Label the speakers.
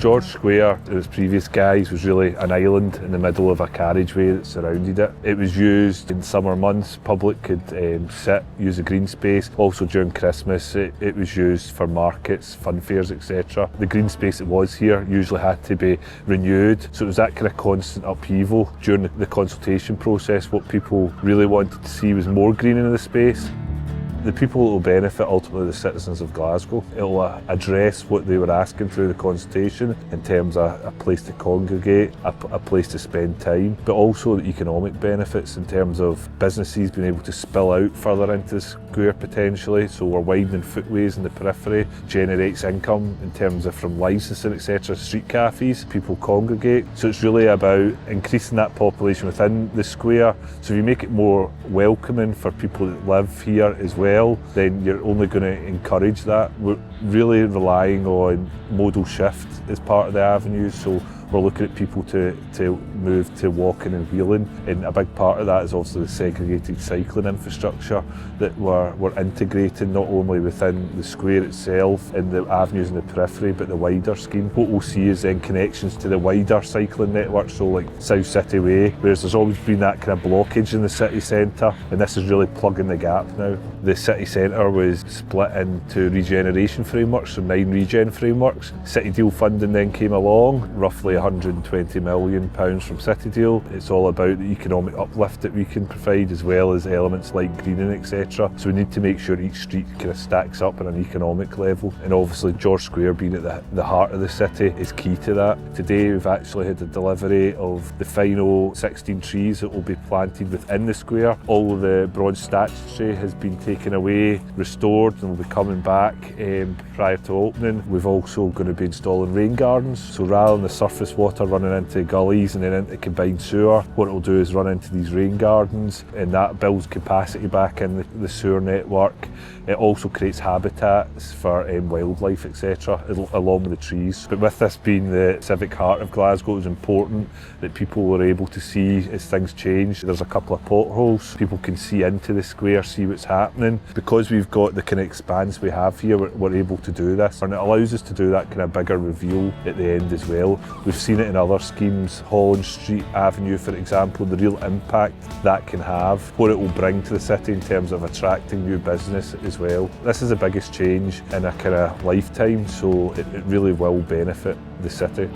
Speaker 1: George Square, its previous guise, was really an island in the middle of a carriageway that surrounded it. It was used in summer months, public could sit, use the green space. Also during Christmas it was used for markets, fun fairs, etc. The green space that was here usually had to be renewed, so it was that kind of constant upheaval. During the consultation process, what people really wanted to see was more greening in the space. The people that will benefit, ultimately the citizens of Glasgow. It will address what they were asking through the consultation in terms of a place to congregate, a place to spend time, but also the economic benefits in terms of businesses being able to spill out further into the square potentially. So we're widening footways in the periphery, generates income in terms of from licensing, etc. Street cafes, people congregate. So it's really about increasing that population within the square. So if you make it more welcoming for people that live here as well, then you're only going to encourage that. We're really relying on modal shift as part of the avenues, so we're looking at people to move to walking and wheeling, and a big part of that is also the segregated cycling infrastructure that we're integrating not only within the square itself and the avenues in the periphery, but the wider scheme. What we'll see is then connections to the wider cycling network, so like South City Way, whereas there's always been that kind of blockage in the city centre, and this is really plugging the gap now. The city centre was split into regeneration frameworks, so 9 regen frameworks. City Deal funding then came along, roughly £120 million from City Deal. It's all about the economic uplift that we can provide, as well as elements like greening, etc. So we need to make sure each street kind of stacks up on an economic level, and obviously George Square being at the heart of the city is key to that. Today we've actually had the delivery of the final 16 trees that will be planted within the square. All of the bronze statuary has been taken away, restored, and will be coming back prior to opening. We've also going to be installing rain gardens, so rather than the surface water running into gullies and then into combined sewer, what it will do is run into these rain gardens, and that builds capacity back in the sewer network. It also creates habitats for wildlife, etc., along with the trees. But with this being the civic heart of Glasgow, it was important that people were able to see as things change. There's a couple of potholes, people can see into the square, see what's happening. Because we've got the kind of expanse we have here, we're able to do this, and it allows us to do that kind of bigger reveal at the end as well. We've seen it in other schemes, Holland Street Avenue for example, the real impact that can have, what it will bring to the city in terms of attracting new business as well. This is the biggest change in a kind of lifetime, so it really will benefit the city.